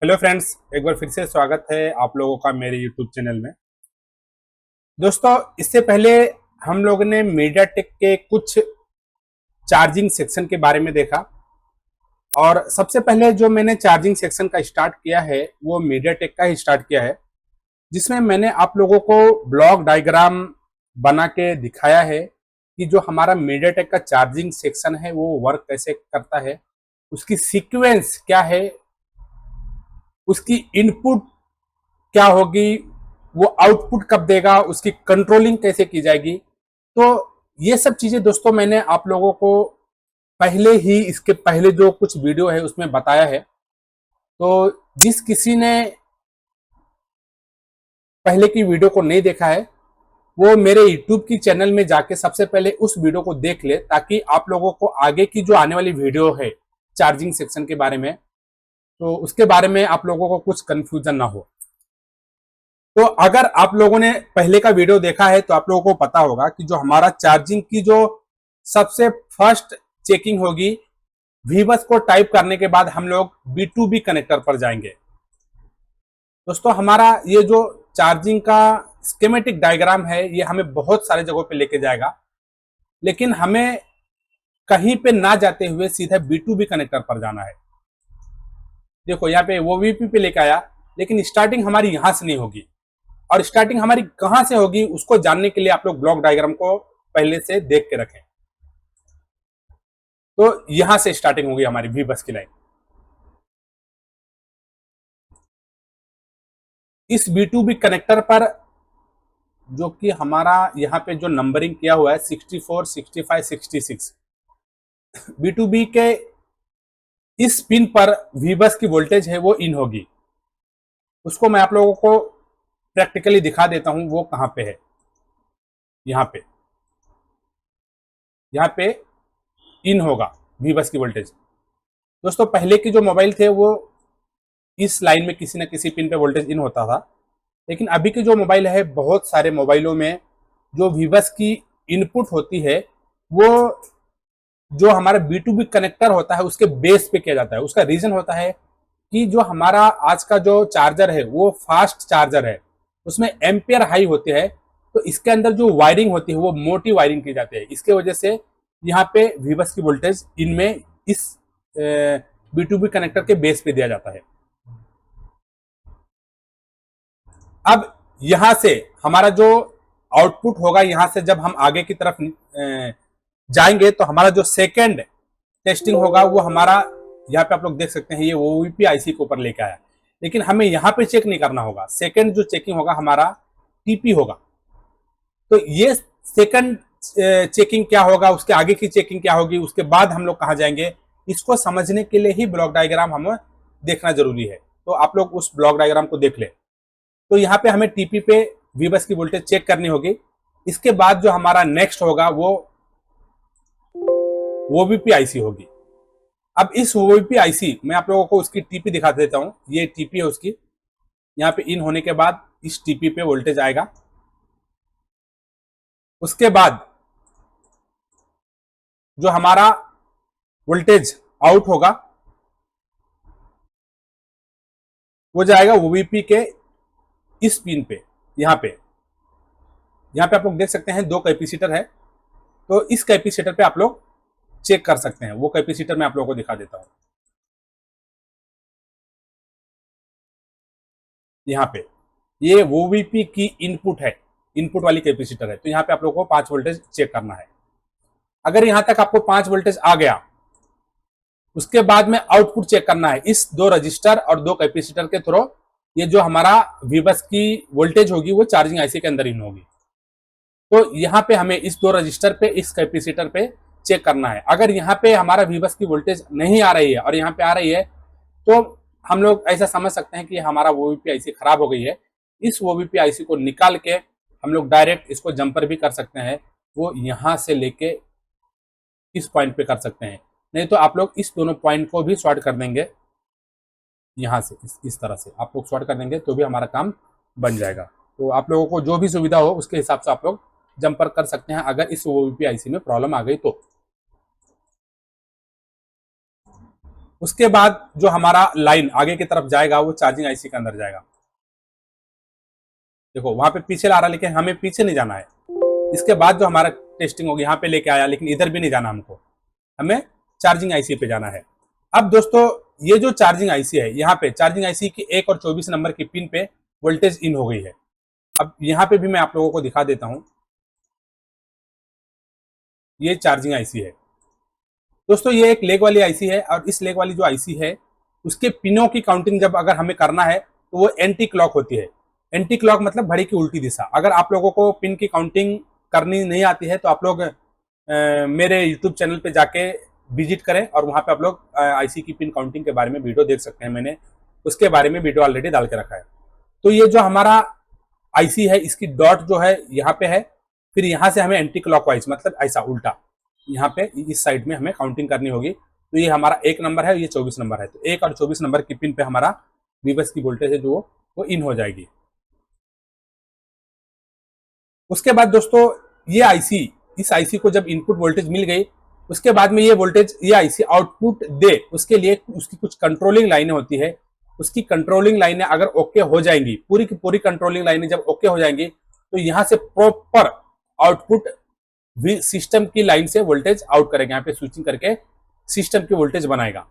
Hello friends, एक बार फिर से स्वागत है आप लोगों का मेरे यूट्यूब चैनल में। दोस्तों, इससे पहले हम लोगों ने मीडियाटेक के कुछ चार्जिंग सेक्शन के बारे में देखा और सबसे पहले जो मैंने चार्जिंग सेक्शन का स्टार्ट किया है वो मीडियाटेक का ही स्टार्ट किया है, जिसमें मैंने आप लोगों को ब्लॉक डायग्राम बना के दिखाया है कि जो हमारा मीडियाटेक का चार्जिंग सेक्शन है वो वर्क कैसे करता है, उसकी सीक्वेंस क्या है, उसकी इनपुट क्या होगी, वो आउटपुट कब देगा, उसकी कंट्रोलिंग कैसे की जाएगी। तो ये सब चीजें दोस्तों मैंने आप लोगों को पहले ही, इसके पहले जो कुछ वीडियो है उसमें बताया है। तो जिस किसी ने पहले की वीडियो को नहीं देखा है वो मेरे यूट्यूब की चैनल में जाके सबसे पहले उस वीडियो को देख ले, ताकि आप लोगों को आगे की जो आने वाली वीडियो है चार्जिंग सेक्शन के बारे में, तो उसके बारे में आप लोगों को कुछ कंफ्यूजन ना हो। तो अगर आप लोगों ने पहले का वीडियो देखा है तो आप लोगों को पता होगा कि जो हमारा चार्जिंग की जो सबसे फर्स्ट चेकिंग होगी, वीबस को टाइप करने के बाद हम लोग B2B कनेक्टर पर जाएंगे। दोस्तों, हमारा ये जो चार्जिंग का स्कीमेटिक डायग्राम है ये हमें बहुत सारे जगहों पे लेके जाएगा, लेकिन हमें कहीं पे ना जाते हुए सीधा B2B कनेक्टर पर जाना है। देखो यहाँ पे वो OVP पे लेके आया, लेकिन स्टार्टिंग हमारी यहां से नहीं होगी, और स्टार्टिंग हमारी कहां से होगी उसको जानने के लिए आप लोग ब्लॉक डायग्राम को पहले से देख के रखें। तो यहां से स्टार्टिंग होगी हमारी वी बस की लाइन। इस B2B कनेक्टर पर जो कि हमारा यहाँ पे जो नंबरिंग किया हुआ है 64, 65, 66, B2B के इस पिन पर वी बस की वोल्टेज है वो इन होगी। उसको मैं आप लोगों को प्रैक्टिकली दिखा देता हूं वो कहां पे है। यहाँ पे इन होगा वी बस की वोल्टेज। दोस्तों, पहले के जो मोबाइल थे वो इस लाइन में किसी न किसी पिन पे वोल्टेज इन होता था, लेकिन अभी के जो मोबाइल है, बहुत सारे मोबाइलों में जो वी बस की इनपुट होती है वो जो हमारा B2B कनेक्टर होता है उसके बेस पे किया जाता है। उसका रीजन होता है कि जो हमारा आज का जो चार्जर है वो फास्ट चार्जर है, उसमें एम्पियर हाई होते हैं, तो इसके अंदर जो वायरिंग होती है वो मोटी वायरिंग की जाती है। इसके वजह से यहाँ पे वीबस की वोल्टेज इनमें इस B2B कनेक्टर के बेस पे दिया जाता है। अब यहां से हमारा जो आउटपुट होगा, यहां से जब हम आगे की तरफ जाएंगे तो हमारा जो सेकेंड टेस्टिंग होगा वो हमारा यहाँ पे आप लोग देख सकते हैं, ये OVP IC के ऊपर लेके आया, लेकिन हमें यहाँ पे चेक नहीं करना होगा। सेकेंड जो चेकिंग होगा हमारा TP होगा। तो ये सेकेंड चेकिंग क्या होगा, उसके आगे की चेकिंग क्या होगी, उसके बाद हम लोग कहाँ जाएंगे, इसको समझने के लिए ही ब्लॉक डायग्राम हमें देखना जरूरी है। तो आप लोग उस ब्लॉक डायग्राम को देख ले। तो यहाँ पे हमें TP पे वीबस की वोल्टेज चेक करनी होगी। इसके बाद जो हमारा नेक्स्ट होगा वो OVP IC होगी। अब इस OVP IC मैं आप लोगों को उसकी TP दिखा देता हूं। ये TP है उसकी। यहाँ पे इन होने के बाद इस TP पे वोल्टेज आएगा। उसके बाद जो हमारा वोल्टेज आउट होगा वो जाएगा OVP के इस पिन पे। यहाँ पे आप लोग देख सकते हैं 2 कैपेसिटर है, तो इस कैपेसिटर पे आप लोग चेक कर सकते हैं। वो कैपेसिटर मैं आप लोगों को दिखा देता हूं। यहाँ पे ये OVP की इनपुट है, इनपुट वाली कैपेसिटर है, तो यहाँ पे आप लोगों को 5 वोल्टेज चेक करना है। अगर यहां तक आपको 5 वोल्टेज आ गया, उसके बाद में आउटपुट चेक करना है इस 2 रजिस्टर और 2 कैपेसिटर के थ्रू। ये जो हमारा वीबस की वोल्टेज होगी वो चार्जिंग IC के अंदर इन होगी। तो यहाँ पे हमें इस 2 रजिस्टर पे, इस कैपेसिटर पे चेक करना है। अगर यहाँ पे हमारा वीबस की वोल्टेज नहीं आ रही है और यहाँ पे आ रही है, तो हम लोग ऐसा समझ सकते हैं कि हमारा OVP IC खराब हो गई है। इस OVP IC को निकाल के हम लोग डायरेक्ट इसको जंपर भी कर सकते हैं, वो यहाँ से लेके इस पॉइंट पे कर सकते हैं। नहीं तो आप लोग इस दोनों पॉइंट को भी शॉर्ट कर देंगे, यहाँ से इस तरह से आप लोग शॉर्ट कर देंगे तो भी हमारा काम बन जाएगा। तो आप लोगों को जो भी सुविधा हो उसके हिसाब से आप लोग जंपर कर सकते हैं, अगर इस OVP IC में प्रॉब्लम आ गई तो। उसके बाद जो हमारा लाइन आगे की तरफ जाएगा वो चार्जिंग आईसी के अंदर जाएगा। देखो वहां पे पीछे ला रहा, लेकिन हमें पीछे नहीं जाना है। इसके बाद जो हमारा टेस्टिंग होगी यहाँ पे लेके आया, लेकिन इधर भी नहीं जाना हमको, हमें चार्जिंग आईसी पे जाना है। अब दोस्तों ये जो चार्जिंग आईसी है, यहाँ पे चार्जिंग आईसी की 1 और 24 नंबर की पिन पे वोल्टेज इन हो गई है। अब यहाँ पे भी मैं आप लोगों को दिखा देता हूं, ये चार्जिंग आईसी है दोस्तों। ये एक लेग वाली आईसी है, और इस लेग वाली जो आईसी है उसके पिनों की काउंटिंग जब अगर हमें करना है तो वो एंटी क्लॉक होती है। एंटी क्लॉक मतलब घड़ी की उल्टी दिशा। अगर आप लोगों को पिन की काउंटिंग करनी नहीं आती है तो आप लोग मेरे यूट्यूब चैनल पे जाके विजिट करें, और वहां पे आप लोग आईसी की पिन काउंटिंग के बारे में वीडियो देख सकते हैं। मैंने उसके बारे में वीडियो ऑलरेडी डाल के रखा है। तो ये जो हमारा आईसी है इसकी डॉट जो है यहाँ पे है, फिर यहाँ से हमें एंटी क्लॉकवाइज मतलब ऐसा उल्टा यहाँ पे इस साइड में हमें काउंटिंग करनी होगी। तो ये हमारा 1 नंबर है, ये 24 नंबर है। तो 1 और 24 नंबर की पिन पे हमारा वीबस की वोल्टेज है जो वो इन हो जाएगी। उसके बाद दोस्तों ये आईसी, इस आईसी को जब इनपुट वोल्टेज मिल गई, उसके बाद में ये वोल्टेज ये आईसी आउटपुट दे, उसके लिए उसकी कुछ कंट्रोलिंग लाइनें होती है। उसकी कंट्रोलिंग लाइनें अगर ओके हो जाएंगी, पूरी की पूरी कंट्रोलिंग लाइनें जब ओके हो जाएंगी, तो यहां से प्रॉपर आउटपुट सिस्टम की लाइन से वोल्टेज आउट करेगा। यहाँ पे स्विचिंग करके सिस्टम की वोल्टेज बनाएगा।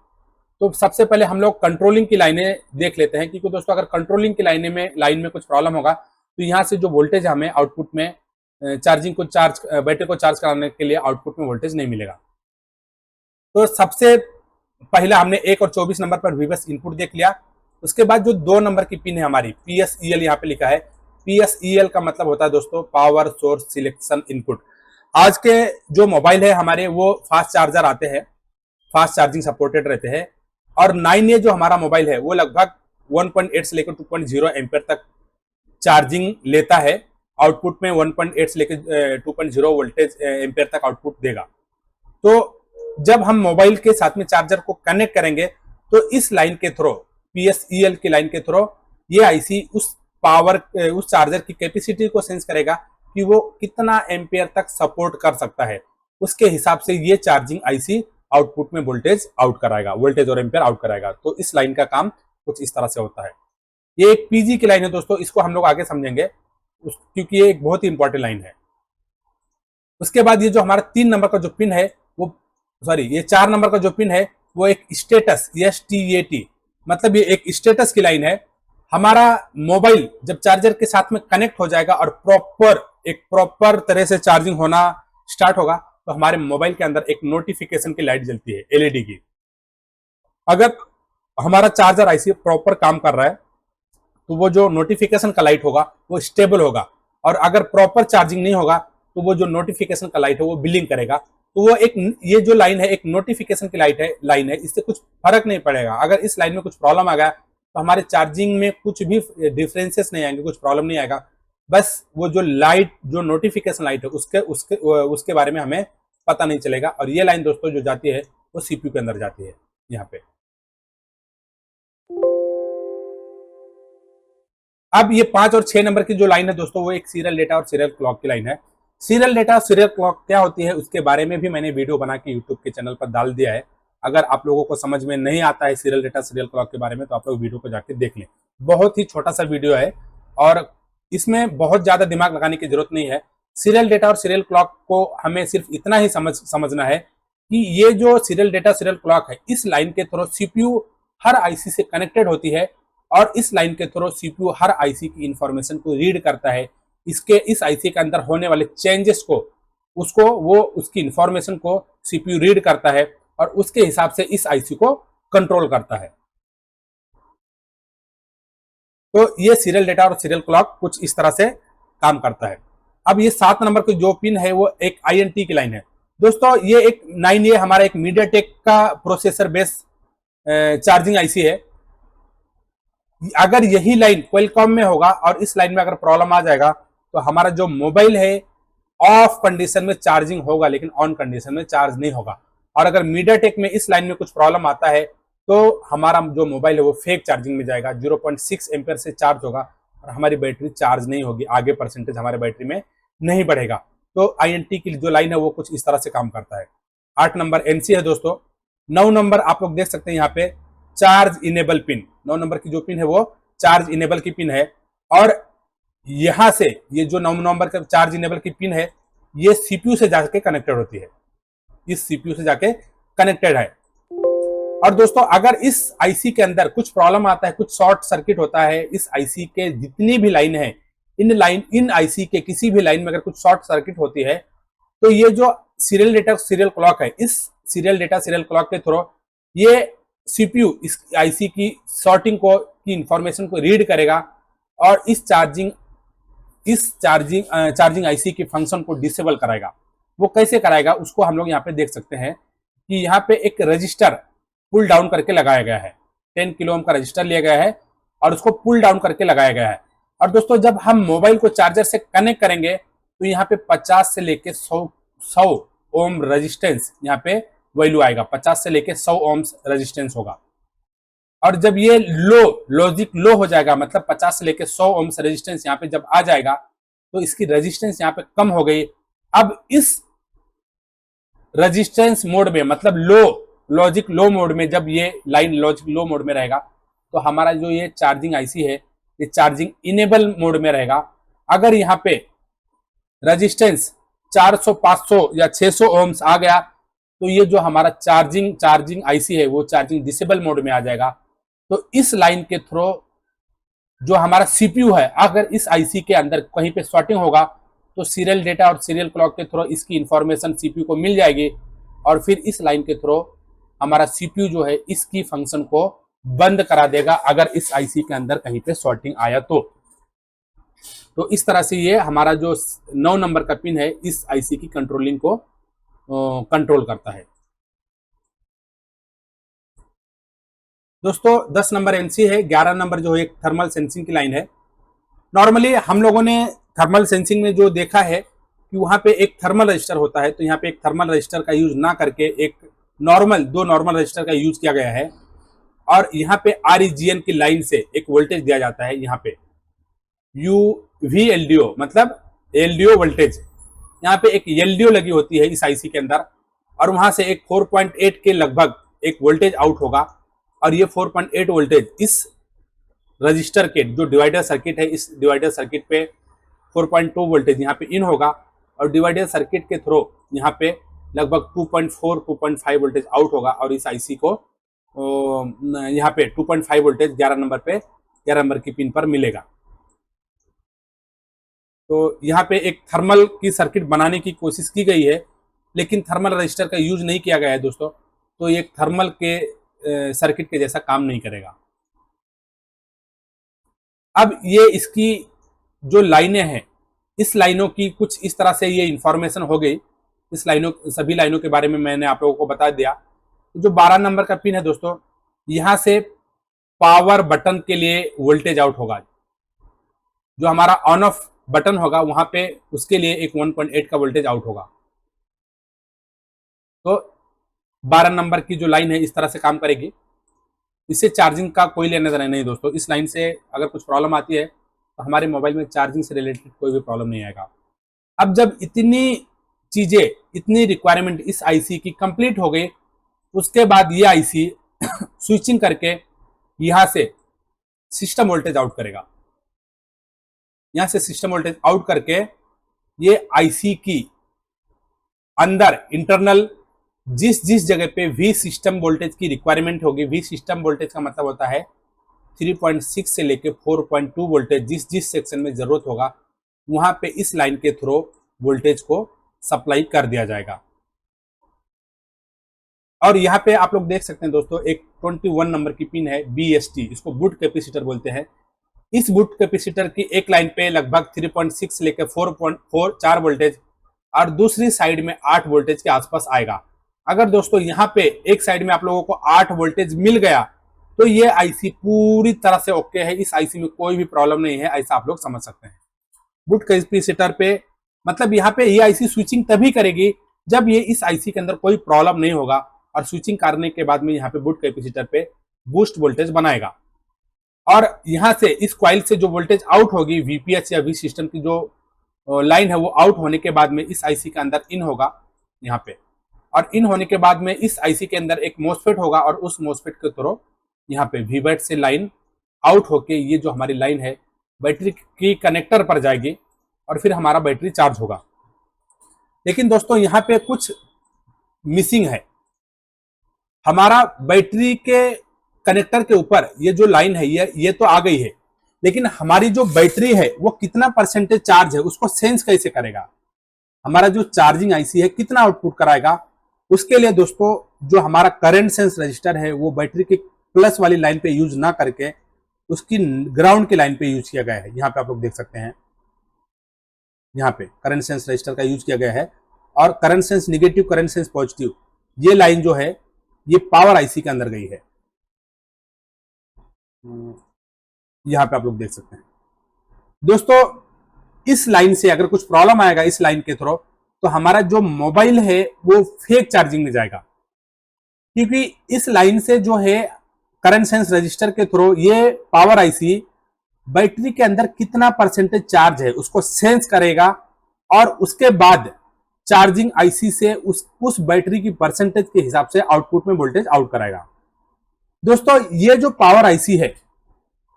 तो सबसे पहले हम लोग कंट्रोलिंग की लाइनें देख लेते हैं, क्योंकि दोस्तों अगर कंट्रोलिंग की लाइन में कुछ प्रॉब्लम होगा तो यहाँ से जो वोल्टेज हमें आउटपुट में बैटरी को चार्ज कराने के लिए आउटपुट में वोल्टेज नहीं मिलेगा। तो सबसे पहले हमने 1 और 24 नंबर पर वीबस इनपुट देख लिया। उसके बाद जो 2 नंबर की पिन है हमारी PSEL, यहाँ पे लिखा है PSEL का मतलब होता है दोस्तों पावर सोर्स सिलेक्शन इनपुट। आज के जो मोबाइल है हमारे वो फास्ट चार्जर आते हैं, फास्ट चार्जिंग सपोर्टेड रहते हैं, और 9A जो हमारा मोबाइल है वो लगभग 1.8 से लेकर 2.0 एम्पियर तक चार्जिंग लेता है। आउटपुट में 1.8 से लेकर 2.0 वोल्टेज एम्पियर तक आउटपुट देगा। तो जब हम मोबाइल के साथ में चार्जर को कनेक्ट करेंगे तो इस लाइन के थ्रू, PSEL की लाइन के थ्रू, ये आईसी उस चार्जर की कैपेसिटी को सेंस करेगा कि वो कितना एम्पियर तक सपोर्ट कर सकता है। उसके हिसाब से ये चार्जिंग आईसी आउटपुट में वोल्टेज आउट कराएगा, वोल्टेज और एम्पियर आउट कराएगा। तो इस लाइन का काम कुछ इस तरह से होता है। ये एक PG की लाइन है दोस्तों, इसको हम लोग आगे समझेंगे क्योंकि ये एक बहुत ही इंपॉर्टेंट लाइन है। उसके बाद ये जो हमारा 3 नंबर का जो पिन है ये 4 नंबर का जो पिन है वो एक स्टेटस STAT मतलब ये एक स्टेटस की लाइन है। हमारा मोबाइल जब चार्जर के साथ में कनेक्ट हो जाएगा और प्रॉपर तरह से चार्जिंग होना स्टार्ट होगा तो हमारे मोबाइल के अंदर एक नोटिफिकेशन की लाइट जलती है, LED की। अगर हमारा चार्जर आईसी प्रॉपर काम कर रहा है तो वो जो नोटिफिकेशन का लाइट होगा वो स्टेबल होगा, और अगर प्रॉपर चार्जिंग नहीं होगा तो वो जो नोटिफिकेशन का लाइट है वो बिलिंग करेगा। तो वो ये जो लाइन है एक नोटिफिकेशन की लाइन है, इससे कुछ फर्क नहीं पड़ेगा। अगर इस लाइन में कुछ प्रॉब्लम आ गया तो हमारे चार्जिंग में कुछ भी डिफरेंसेस नहीं आएंगे, कुछ प्रॉब्लम नहीं आएगा। बस वो जो लाइट, जो नोटिफिकेशन लाइट है उसके बारे में हमें पता नहीं चलेगा। और ये लाइन दोस्तों जो जाती है वो CPU के अंदर जाती है। यहाँ पे अब ये 5 और 6 नंबर की जो लाइन है दोस्तों वो एक सीरियल डेटा और सीरियल क्लॉक की लाइन है। सीरियल डेटा और सीरियल क्लॉक क्या होती है उसके बारे में भी मैंने वीडियो बना के यूट्यूब के चैनल पर डाल दिया है। अगर आप लोगों को समझ में नहीं आता है सीरियल डेटा सीरियल क्लॉक के बारे में तो आप लोग वीडियो को जाके देख लें। बहुत ही छोटा सा वीडियो है और इसमें बहुत ज्यादा दिमाग लगाने की जरूरत नहीं है। सीरियल डेटा और सीरियल क्लॉक को हमें सिर्फ इतना ही समझना है कि ये जो सीरियल डेटा सीरियल क्लॉक है इस लाइन के थ्रू CPU हर आईसी से कनेक्टेड होती है, और इस लाइन के थ्रू CPU हर आईसी की इंफॉर्मेशन को रीड करता है। इस आईसी के अंदर होने वाले चेंजेस को उसकी इंफॉर्मेशन को CPU रीड करता है और उसके हिसाब से इस आईसी को कंट्रोल करता है। तो ये सीरियल डेटा और सीरियल क्लॉक कुछ इस तरह से काम करता है। अब ये 7 नंबर की जो पिन है वो एक INT की लाइन है दोस्तों। ये एक 9A हमारा एक मीडियाटेक का प्रोसेसर बेस चार्जिंग आईसी है। अगर यही लाइन क्वालकॉम में होगा और इस लाइन में अगर प्रॉब्लम आ जाएगा तो हमारा जो मोबाइल है ऑफ कंडीशन में चार्जिंग होगा लेकिन ऑन कंडीशन में चार्ज नहीं होगा। और अगर मीडियाटेक में इस लाइन में कुछ प्रॉब्लम आता है तो हमारा जो मोबाइल है वो फेक चार्जिंग में जाएगा, 0.6 एम्पियर से चार्ज होगा और हमारी बैटरी चार्ज नहीं होगी, आगे परसेंटेज हमारे बैटरी में नहीं बढ़ेगा। तो INT की जो लाइन है वो कुछ इस तरह से काम करता है। 8 नंबर NC है दोस्तों। 9 नंबर आप लोग देख सकते हैं यहाँ पे चार्ज इनेबल पिन, 9 नंबर की जो पिन है वो चार्ज इनेबल की पिन है। और यहां से ये जो 9 नंबर का चार्ज इनेबल की पिन है ये सीपीयू से जाके कनेक्टेड होती है, इस सीपीयू से जाके कनेक्टेड है। और दोस्तों अगर इस आईसी के अंदर कुछ प्रॉब्लम आता है, कुछ शॉर्ट सर्किट होता है, इस आईसी के जितनी भी लाइन है, इन आईसी के किसी भी लाइन में अगर कुछ शॉर्ट सर्किट होती है तो ये जो सीरियल डेटा सीरियल क्लॉक है, इस सीरियल डेटा सीरियल क्लॉक के थ्रू ये सीपीयू इस आईसी की सॉर्टिंग को की इंफॉर्मेशन को रीड करेगा और इस चार्जिंग आईसी की फंक्शन को डिसेबल कराएगा। वो कैसे कराएगा उसको हम लोग यहाँ पे देख सकते हैं कि यहाँ पे एक रजिस्टर पुल डाउन करके लगाया गया है, 10 किलो ओम का रजिस्टर लिया गया है और उसको पुल डाउन करके लगाया गया है। और दोस्तों जब हम मोबाइल को चार्जर से कनेक्ट करेंगे तो यहाँ पे 50 से लेके 100 ओम रेजिस्टेंस यहाँ पे वैल्यू आएगा, 50 से लेके 100 ओम रेजिस्टेंस होगा। और जब ये लॉजिक लो हो जाएगा, मतलब 50 से लेके 100 ओम रेजिस्टेंस यहाँ पे जब आ जाएगा तो इसकी रेजिस्टेंस यहाँ पे कम हो गई। अब इस रेजिस्टेंस मोड में, मतलब लॉजिक लो मोड में, जब ये लाइन लॉजिक लो मोड में रहेगा तो हमारा जो ये चार्जिंग आईसी है ये चार्जिंग इनेबल मोड में रहेगा। अगर यहाँ पे रेजिस्टेंस 400, 500 या 600 ओम्स आ गया तो ये जो हमारा चार्जिंग आईसी है वो चार्जिंग डिसेबल मोड में आ जाएगा। तो इस लाइन के थ्रू जो हमारा सीपीयू है, अगर इस आईसी के अंदर कहीं पे शॉर्टिंग होगा तो सीरियल डेटा और सीरियल क्लॉक के थ्रू इसकी इंफॉर्मेशन सीपीयू को मिल जाएगी और फिर इस लाइन के थ्रू हमारा सीपीयू जो है इसकी फंक्शन को बंद करा देगा अगर इस आईसी के अंदर कहीं पे शॉर्टिंग आया तो इस तरह से ये हमारा जो 9 नंबर का पिन है इस आईसी की कंट्रोलिंग को कंट्रोल करता है। दोस्तों 10 नंबर एनसी है, 11 नंबर जो है एक थर्मल सेंसिंग की लाइन है। नॉर्मली हम लोगों ने थर्मल सेंसिंग में जो देखा है कि वहां पे एक थर्मल रजिस्टर होता है, तो यहाँ पे एक थर्मल रजिस्टर का यूज ना करके एक दो नॉर्मल रजिस्टर का यूज किया गया है और यहाँ पे आरईजीएन की लाइन से एक वोल्टेज दिया जाता है। यहाँ पे यूवीएलडीओ मतलब एलडीओ वोल्टेज, यहाँ पे एक एलडीओ लगी होती है इस आईसी के अंदर और वहां से एक 4.8 के लगभग एक वोल्टेज आउट होगा और ये 4.8 वोल्टेज इस रजिस्टर के जो डिवाइडर सर्किट है, इस डिवाइडर सर्किट पे 4.2 वोल्टेज यहाँ पे इन होगा और डिवाइडर सर्किट के थ्रू यहाँ पे लगभग 2.5 वोल्टेज आउट होगा और इस आईसी को यहाँ पे 2.5 वोल्टेज 11 नंबर की पिन पर मिलेगा। तो यहाँ पे एक थर्मल की सर्किट बनाने की कोशिश की गई है लेकिन थर्मल रजिस्टर का यूज नहीं किया गया है दोस्तों, तो ये थर्मल के सर्किट के जैसा काम नहीं करेगा। अब ये इसकी जो लाइनें हैं, इस लाइनों की कुछ इस तरह से ये इंफॉर्मेशन हो गई। इस सभी लाइनों के बारे में मैंने आप लोगों को बता दिया। जो 12 नंबर का पिन है दोस्तों, यहां से पावर बटन के लिए वोल्टेज आउट होगा। जो हमारा ऑन ऑफ बटन होगा वहां पे उसके लिए एक 1.8 का वोल्टेज आउट होगा। तो 12 नंबर की जो लाइन है इस तरह से काम करेगी। इससे चार्जिंग का कोई लेना देना नहीं दोस्तों। इस लाइन से अगर कुछ प्रॉब्लम आती है तो हमारे मोबाइल में चार्जिंग से रिलेटेड कोई भी प्रॉब्लम नहीं आएगा। अब जब इतनी चीजें, इतनी रिक्वायरमेंट इस आईसी की कंप्लीट हो गई, उसके बाद ये आईसी स्विचिंग करके यहां से सिस्टम वोल्टेज आउट करेगा। यहां से सिस्टम वोल्टेज आउट करके ये आईसी की अंदर इंटरनल जिस जगह पे वी सिस्टम वोल्टेज की रिक्वायरमेंट होगी, वी सिस्टम वोल्टेज का मतलब होता है 3.6 से लेके 4.2 वोल्टेज जिस सेक्शन में जरूरत होगा वहां पे इस लाइन के थ्रू वोल्टेज को सप्लाई कर दिया जाएगा। और यहाँ पे आप लोग देख सकते हैं दोस्तों, एक 21 नंबर की पिन है BST, इसको बूट कैपेसिटर बोलते हैं। इस बूट कैपेसिटर की एक लाइन पे लगभग 3.6 से लेकर 4 वोल्टेज और दूसरी साइड में 8 वोल्टेज के आसपास आएगा। अगर दोस्तों यहाँ पे एक साइड में आप लोगों को 8 वोल्टेज मिल गया तो ये आईसी पूरी तरह से ओके है, इस आईसी में कोई भी प्रॉब्लम नहीं है, ऐसा आप लोग समझ सकते हैं। बूट कैपेसिटर पे मतलब यहाँ पे ये आईसी स्विचिंग तभी करेगी जब ये इस आईसी के अंदर कोई प्रॉब्लम नहीं होगा और स्विचिंग करने के बाद में यहाँ पे बूट कैपेसिटर पे बूस्ट वोल्टेज बनाएगा और यहाँ से इस कॉइल से जो वोल्टेज आउट होगी वीपीएच या वी सिस्टम की जो लाइन है वो आउट होने के बाद में इस आईसी के अंदर इन होगा यहाँ पे और इन होने के बाद में इस आईसी के अंदर एक मोसफेट होगा और उस मोसफेट के थ्रू यहाँ पे वीबैट से लाइन आउट होके ये जो हमारी लाइन है बैटरी की कनेक्टर पर जाएगी और फिर हमारा बैटरी चार्ज होगा। लेकिन दोस्तों यहाँ पे कुछ मिसिंग है। हमारा बैटरी के कनेक्टर के ऊपर ये जो लाइन है ये तो आ गई है, लेकिन हमारी जो बैटरी है वो कितना परसेंटेज चार्ज है उसको सेंस कैसे करेगा, हमारा जो चार्जिंग आईसी है कितना आउटपुट कराएगा। उसके लिए दोस्तों जो हमारा करंट सेंस रजिस्टर है वो बैटरी की प्लस वाली लाइन पे यूज ना करके उसकी ग्राउंड की लाइन पे यूज किया गया है। यहाँ पे आप लोग देख सकते हैं, यहाँ पे करंट सेंस रजिस्टर का यूज किया गया है और current sense negative, current sense positive, ये लाइन जो है ये पावर आईसी के अंदर गई है। यहाँ पे आप लोग देख सकते हैं दोस्तों, इस लाइन से अगर कुछ प्रॉब्लम आएगा इस लाइन के थ्रू तो हमारा जो मोबाइल है वो फेक चार्जिंग में जाएगा, क्योंकि इस लाइन से जो है करंट सेंस रजिस्टर के थ्रू ये पावर आईसी बैटरी के अंदर कितना परसेंटेज चार्ज है उसको सेंस करेगा और उसके बाद चार्जिंग आईसी से उस बैटरी की परसेंटेज के हिसाब से आउटपुट में वोल्टेज आउट कराएगा। दोस्तों ये जो पावर आईसी है,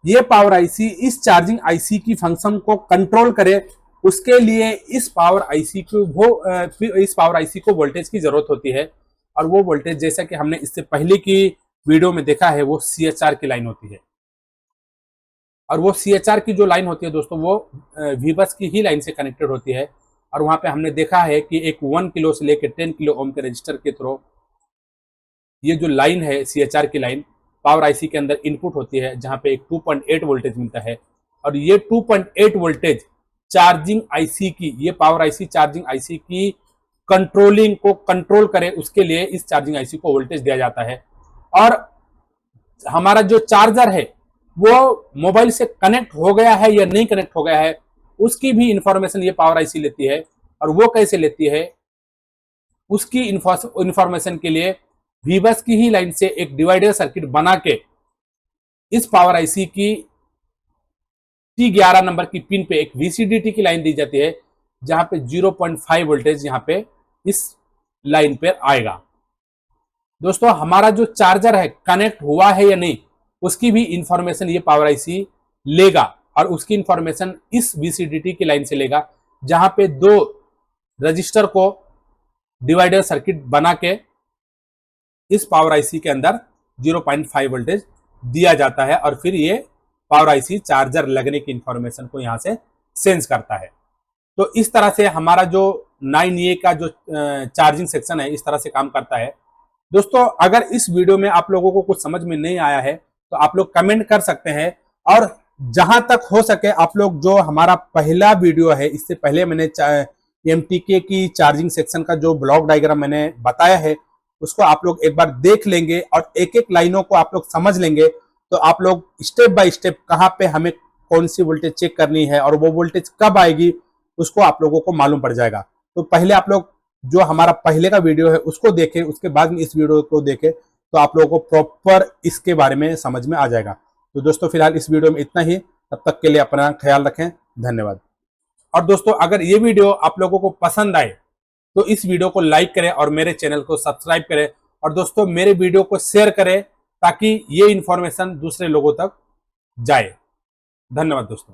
ये पावर आईसी इस चार्जिंग आईसी की फंक्शन को कंट्रोल करे, उसके लिए इस पावर आईसी को वोल्टेज की जरूरत होती है। और वो वोल्टेज जैसा कि हमने इससे पहले की वीडियो में देखा है वो सीएचआर की लाइन होती है। और वो सीएचआर की जो लाइन होती है दोस्तों वो वीबस की ही लाइन से कनेक्टेड होती है। और वहां पे हमने देखा है कि एक 1 किलो से लेकर 10 किलो ओम के रजिस्टर के थ्रू ये जो लाइन है सीएचआर की लाइन पावर आईसी के अंदर इनपुट होती है, जहां पे एक 2.8 वोल्टेज मिलता है। और ये 2.8 वोल्टेज चार्जिंग आईसी की, ये पावर आईसी चार्जिंग आईसी की कंट्रोलिंग को कंट्रोल करे, उसके लिए इस चार्जिंग आईसी को वोल्टेज दिया जाता है। और हमारा जो चार्जर है वो मोबाइल से कनेक्ट हो गया है या नहीं कनेक्ट हो गया है उसकी भी इंफॉर्मेशन ये पावर आईसी लेती है। और वो कैसे लेती है, उसकी इंफॉर्मेशन के लिए वीबस की ही लाइन से एक डिवाइडर सर्किट बना के इस पावर आईसी की T11 नंबर की पिन पे एक VCDT की लाइन दी जाती है, जहां पे 0.5 वोल्टेज यहां पे इस लाइन पे आएगा। दोस्तों हमारा जो चार्जर है कनेक्ट हुआ है या नहीं उसकी भी इंफॉर्मेशन ये पावर आईसी लेगा और उसकी इंफॉर्मेशन इस VCDT की लाइन से लेगा, जहां पे 2 रजिस्टर को डिवाइडर सर्किट बना के इस पावर आईसी के अंदर 0.5 वोल्टेज दिया जाता है। और फिर ये पावर आईसी चार्जर लगने की इंफॉर्मेशन को यहां से सेंस करता है। तो इस तरह से हमारा जो 9A का जो चार्जिंग सेक्शन है इस तरह से काम करता है। दोस्तों अगर इस वीडियो में आप लोगों को कुछ समझ में नहीं आया है तो आप लोग कमेंट कर सकते हैं, और जहां तक हो सके आप लोग जो हमारा पहला वीडियो है इससे पहले मैंने MTK की चार्जिंग सेक्शन का जो ब्लॉक डायग्राम मैंने बताया है उसको आप लोग एक बार देख लेंगे और एक एक लाइनों को आप लोग समझ लेंगे तो आप लोग स्टेप बाय स्टेप कहां पे हमें कौन सी वोल्टेज चेक करनी है और वो वोल्टेज कब आएगी उसको आप लोगों को मालूम पड़ जाएगा। तो पहले आप लोग जो हमारा पहले का वीडियो है उसको देखें, उसके बाद में इस वीडियो को देखें तो आप लोगों को प्रॉपर इसके बारे में समझ में आ जाएगा। तो दोस्तों फिलहाल इस वीडियो में इतना ही, तब तक के लिए अपना ख्याल रखें, धन्यवाद। और दोस्तों अगर ये वीडियो आप लोगों को पसंद आए तो इस वीडियो को लाइक करें और मेरे चैनल को सब्सक्राइब करें, और दोस्तों मेरे वीडियो को शेयर करें ताकि ये इंफॉर्मेशन दूसरे लोगों तक जाए। धन्यवाद दोस्तों।